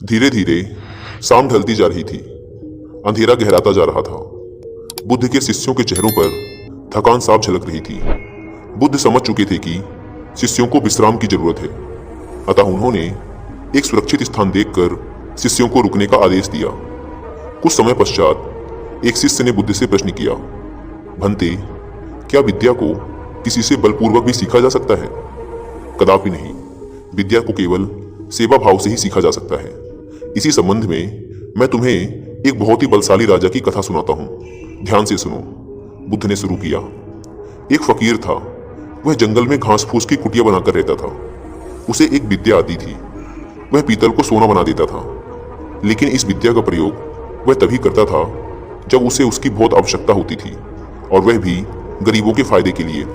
धीरे धीरे शाम ढलती जा रही थी। अंधेरा गहराता जा रहा था। बुद्ध के शिष्यों के चेहरों पर थकान साफ झलक रही थी। बुद्ध समझ चुके थे कि शिष्यों को विश्राम की जरूरत है, अतः उन्होंने एक सुरक्षित स्थान देखकर शिष्यों को रुकने का आदेश दिया। कुछ समय पश्चात एक शिष्य ने बुद्ध से प्रश्न किया, भंते, क्या विद्या को किसी से बलपूर्वक भी सीखा जा सकता है? कदापि नहीं। विद्या को केवल सेवा भाव से ही सीखा जा सकता है। इसी संबंध में मैं तुम्हें एक बहुत ही बलशाली राजा की कथा सुनाता हूँ। ध्यान से सुनो। बुद्ध ने शुरू किया। एक फकीर था। वह जंगल में घास फूस की कुटिया बनाकर रहता था। उसे एक विद्या आती थी। वह पीतल को सोना बना देता था, लेकिन इस विद्या का प्रयोग वह तभी करता था जब उसे उसकी बहुत आवश्यकता होती थी, और वह भी गरीबों के फायदे के लिए।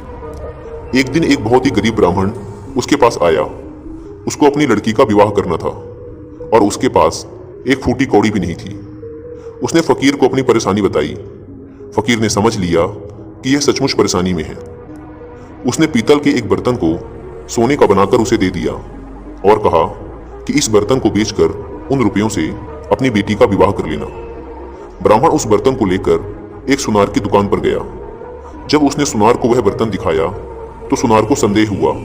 एक दिन एक बहुत ही गरीब ब्राह्मण उसके पास आया। उसको अपनी लड़की का विवाह करना था और उसके पास एक फूटी कौड़ी भी नहीं थी। उसने फकीर को अपनी परेशानी बताई। फकीर ने समझ लिया कि यह सचमुच परेशानी में है। उसने पीतल के एक बर्तन को सोने का बनाकर उसे दे दिया और कहा कि इस बर्तन को बेचकर उन रुपयों से अपनी बेटी का विवाह कर लेना। ब्राह्मण उस बर्तन को लेकर एक सुनार की दुकान पर गया। जब उसने सुनार को वह बर्तन दिखाया तो सुनार को संदेह हुआ।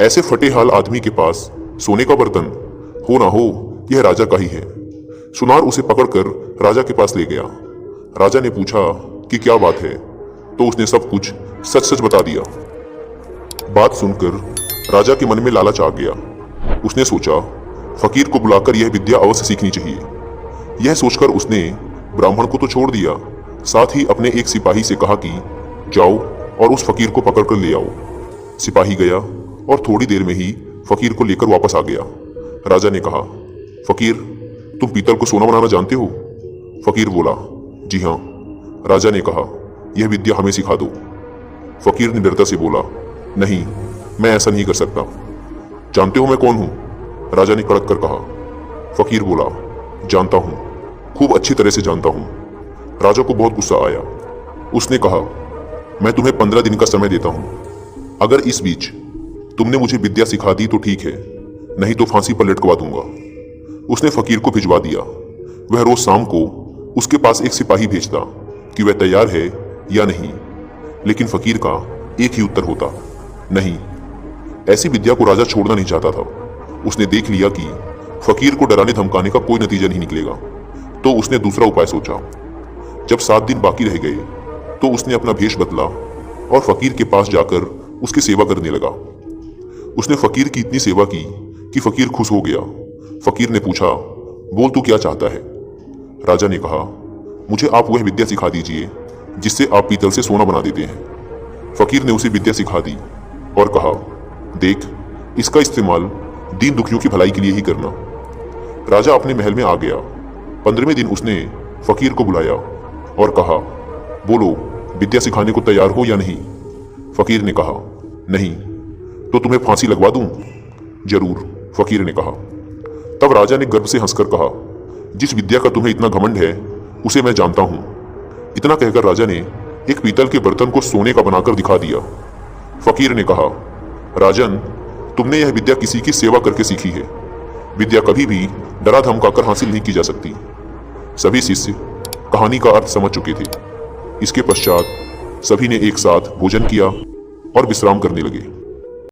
ऐसे फटे हाल आदमी के पास सोने का बर्तन हो ना हो, यह राजा का ही है। सुनार उसे पकड़कर राजा के पास ले गया। राजा ने पूछा कि क्या बात है, तो उसने सब कुछ सच सच बता दिया। बात सुनकर राजा के मन में लालच आ गया। उसने सोचा, फकीर को बुलाकर यह विद्या अवश्य सीखनी चाहिए। यह सोचकर उसने ब्राह्मण को तो छोड़ दिया, साथ ही अपने एक सिपाही से कहा कि जाओ और उस फकीर को पकड़कर ले आओ। सिपाही गया और थोड़ी देर में ही फकीर को लेकर वापस आ गया। राजा ने कहा, फकीर, तुम पीतल को सोना बनाना जानते हो? फकीर बोला, जी हाँ। राजा ने कहा, यह विद्या हमें सिखा दो। फकीर ने डरता से बोला, नहीं, मैं ऐसा नहीं कर सकता। जानते हो मैं कौन हूं? राजा ने कड़क कर कहा। फकीर बोला, जानता हूं, खूब अच्छी तरह से जानता हूं। राजा को बहुत गुस्सा आया। उसने कहा, मैं तुम्हें 15 दिन का समय देता हूं। अगर इस बीच तुमने मुझे विद्या सिखा दी तो ठीक है, नहीं तो फांसी पर लटकवा दूंगा। उसने फकीर को भिजवा दिया। वह रोज शाम को उसके पास एक सिपाही भेजता कि वह तैयार है या नहीं, लेकिन फकीर का एक ही उत्तर होता, नहीं। ऐसी विद्या को राजा छोड़ना नहीं चाहता था। उसने देख लिया कि फकीर को डराने धमकाने का कोई नतीजा नहीं निकलेगा, तो उसने दूसरा उपाय सोचा। जब 7 दिन बाकी रह गए तो उसने अपना भेष बदला और फकीर के पास जाकर उसकी सेवा करने लगा। उसने फकीर की इतनी सेवा की कि फकीर खुश हो गया। फकीर ने पूछा, बोल तू क्या चाहता है? राजा ने कहा, मुझे आप वह विद्या सिखा दीजिए जिससे आप पीतल से सोना बना देते हैं। फकीर ने उसे विद्या सिखा दी और कहा, देख, इसका इस्तेमाल दीन दुखियों की भलाई के लिए ही करना। राजा अपने महल में आ गया। 15वें दिन उसने फकीर को बुलाया और कहा, बोलो, विद्या सिखाने को तैयार हो या नहीं? फकीर ने कहा, नहीं। तो तुम्हें फांसी लगवा दूं? जरूर, फकीर ने कहा। तब राजा ने गर्व से हंसकर कहा, जिस विद्या का तुम्हें इतना घमंड है उसे मैं जानता हूं। इतना कहकर राजा ने एक पीतल के बर्तन को सोने का बनाकर दिखा दिया। फकीर ने कहा, राजन, तुमने यह विद्या किसी की सेवा करके सीखी है। विद्या कभी भी डरा धमकाकर हासिल नहीं की जा सकती। सभी शिष्य कहानी का अर्थ समझ चुके थे। इसके पश्चात सभी ने एक साथ भोजन किया और विश्राम करने लगे।